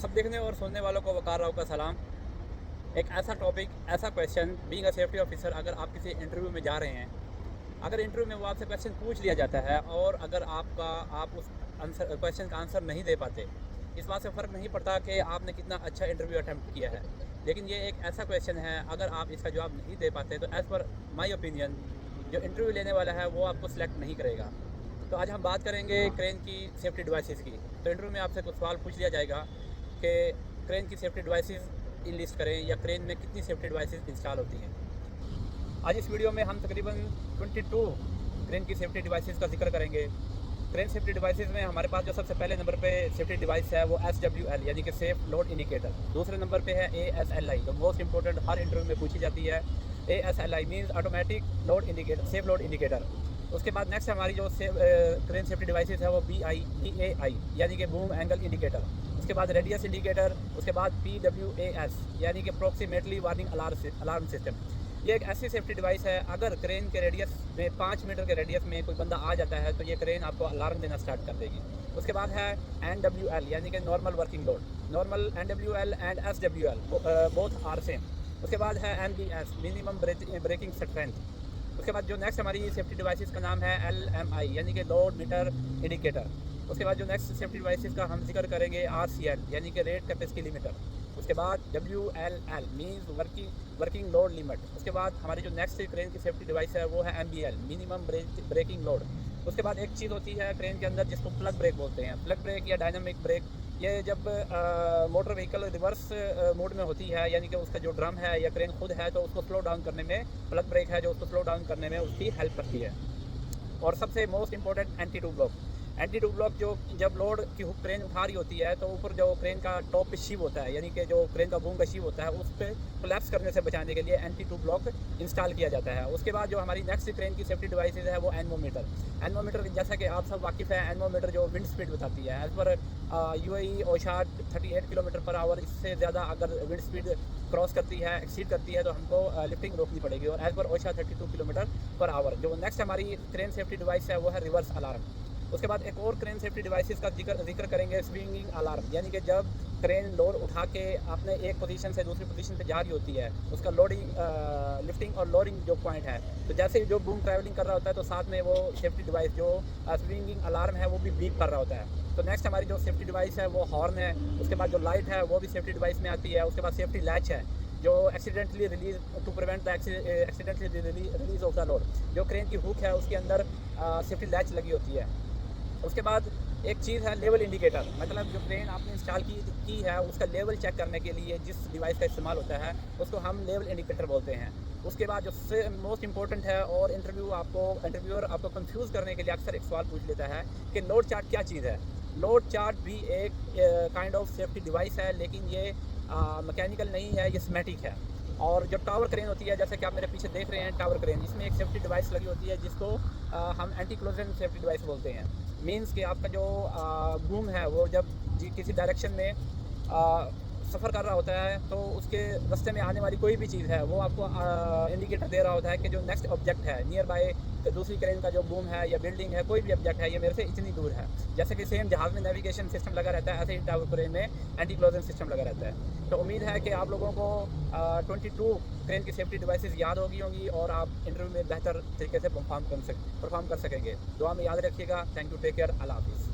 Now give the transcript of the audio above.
सब देखने और सुनने वालों को वकार राव का सलाम। एक ऐसा टॉपिक, ऐसा question, being a safety officer, अगर आप किसी इंटरव्यू में जा रहे हैं, अगर इंटरव्यू में वो आपसे क्वेश्चन पूछ लिया जाता है और अगर आप उस आंसर क्वेश्चन का आंसर नहीं दे पाते, इस बात से फ़र्क नहीं पड़ता कि आपने कितना अच्छा इंटरव्यू अटैम्प्ट किया है। लेकिन ये एक ऐसा क्वेश्चन है, अगर आप इसका जवाब नहीं दे पाते तो एज़ पर माई ओपिनियन जो इंटरव्यू लेने वाला है वो आपको सिलेक्ट नहीं करेगा। तो आज हम बात करेंगे क्रेन की सेफ्टी डिवाइसेस की। तो इंटरव्यू में आपसे कुछ सवाल पूछ लिया जाएगा कि क्रेन की सेफ्टी डिवाइसेस लिस्ट करें या क्रेन में कितनी सेफ्टी डिवाइसेस इंस्टॉल होती हैं। आज इस वीडियो में हम तकरीबन 22 क्रेन की सेफ्टी डिवाइसेस का जिक्र करेंगे। क्रेन सेफ्टी डिवाइसेस में हमारे पास जो सबसे पहले नंबर पे सेफ्टी डिवाइस है वो SWL यानी कि सेफ लोड इंडिकेटर। दूसरे नंबर पे है ASLI, जो मोस्ट इंपॉर्टेंट हर इंटरव्यू में पूछी जाती है। ASLI means automatic load indicator, safe load indicator. उसके बाद नेक्स्ट हमारी जो क्रेन सेफ्टी डिवाइसेस है वो BAI यानी कि बूम एंगल इंडिकेटर। उसके बाद रेडियस इंडिकेटर। उसके बाद PWAS यानी कि अप्रॉक्सीमेटली वार्निंग अलार्म सिस्टम। ये एक ऐसी सेफ्टी डिवाइस है, अगर क्रेन के रेडियस में 5 मीटर के रेडियस में कोई बंदा आ जाता है तो ये क्रेन आपको अलार्म देना स्टार्ट कर देगी। उसके बाद है NWL यानी कि normal working load. Normal NWL and SWL both are same. उसके बाद है MBS मिनिमम ब्रेकिंग स्ट्रेंथ। उसके बाद जो नेक्स्ट हमारी सेफ्टी डिवाइसेस का नाम है LMI यानी कि लोड मीटर इंडिकेटर। उसके बाद जो नेक्स्ट सेफ्टी डिवाइसेस का हम जिक्र करेंगे RCL यानी कि रेट कैपेसिटी लिमिटर। उसके बाद WLL means working load limit. उसके बाद हमारी जो नेक्स्ट क्रेन की सेफ्टी डिवाइस है वो है MBL मिनिमम ब्रेकिंग लोड। उसके बाद एक चीज़ होती है क्रेन के अंदर जिसको प्लग ब्रेक बोलते हैं, प्लग ब्रेक या डायनामिक ब्रेक। ये जब मोटर व्हीकल रिवर्स मोड में होती है यानी कि उसका जो ड्रम है या क्रेन खुद है तो उसको स्लो डाउन करने में प्लग ब्रेक है जो उसको स्लो डाउन करने में उसकी हेल्प करती है। और सबसे most important anti two block जो जब लोड की हुक क्रेन उठा रही होती है तो ऊपर जो क्रेन का टॉप पे शिव होता है यानी कि जो क्रेन का बूम का शिव होता है उस पर कोलैप्स करने से बचाने के लिए एंटी टू ब्लॉक इंस्टॉल किया जाता है। उसके बाद जो हमारी नेक्स्ट क्रेन की सेफ्टी डिवाइसेज है वो एनमोमीटर जैसा कि आप सब वाकिफ़ है। एनमोमीटर जो विंड स्पीड बताती है, as per UAE OSHA 38 kilometre per hour, इससे ज़्यादा अगर विंड स्पीड क्रॉस करती है, एक्सीड करती है तो हमको लिफ्टिंग रोकनी पड़ेगी। और as per OSHA 32 kilometre per hour. जो नेक्स्ट हमारी क्रेन सेफ्टी डिवाइस है वो है रिवर्स अलार्म। उसके बाद एक और क्रेन सेफ्टी डिवाइसेस का जिक्र करेंगे, स्विंगिंग अलार्म यानी कि जब क्रेन लोड उठा के अपने एक पोजीशन से दूसरी पोजीशन पे जा रही होती है, उसका लिफ्टिंग और लोडिंग जो पॉइंट है, तो जैसे ही जो बूम ट्रैवलिंग कर रहा होता है तो साथ में वो सेफ्टी डिवाइस जो स्विंगिंग अलार्म है वो भी बीप कर रहा होता है। तो नेक्स्ट हमारी जो सेफ्टी डिवाइस है वो हॉर्न है। उसके बाद जो लाइट है वो भी सेफ्टी डिवाइस में आती है। उसके बाद सेफ्टी लैच है जो accidentally release to prevent the accidentally release of the load. जो क्रेन की हुक है उसके अंदर सेफ्टी लैच लगी होती है। उसके बाद एक चीज़ है लेवल इंडिकेटर, मतलब जो क्रेन आपने इंस्टॉल की है उसका लेवल चेक करने के लिए जिस डिवाइस का इस्तेमाल होता है उसको हम लेवल इंडिकेटर बोलते हैं। उसके बाद जो मोस्ट इंपॉर्टेंट है और इंटरव्यूअर आपको कंफ्यूज करने के लिए अक्सर एक सवाल पूछ लेता है कि लोड चार्ट क्या चीज़ है। लोड चार्ट भी एक काइंड ऑफ सेफ्टी डिवाइस है, लेकिन ये मैकेनिकल नहीं है, ये सिमेटिक है। और जो टावर क्रेन होती है, जैसे कि आप मेरे पीछे देख रहे हैं टावर क्रेन, इसमें एक सेफ्टी डिवाइस लगी होती है जिसको हम एंटी क्लोजन सेफ्टी डिवाइस बोलते हैं। मीन्स कि आपका जो बूम है वो जब किसी डायरेक्शन में सफ़र कर रहा होता है तो उसके रास्ते में आने वाली कोई भी चीज़ है वो आपको इंडिकेटर दे रहा होता है कि जो नेक्स्ट ऑब्जेक्ट है नियर बाय दूसरी क्रेन का जो बूम है या बिल्डिंग है, कोई भी ऑब्जेक्ट है, ये मेरे से इतनी दूर है। जैसे कि सेम जहाज़ में नेविगेशन सिस्टम लगा रहता है, ऐसे ही टावर क्रेन में एंटी क्लोजन सिस्टम लगा रहता है। तो उम्मीद है कि आप लोगों को 22 क्रेन की सेफ्टी डिवाइसेस याद होंगी और आप इंटरव्यू में बेहतर तरीके से परफॉर्म कर सकेंगे। दुआ में याद रखिएगा। थैंक यू, टेक केयर, अल्लाह हाफिज़।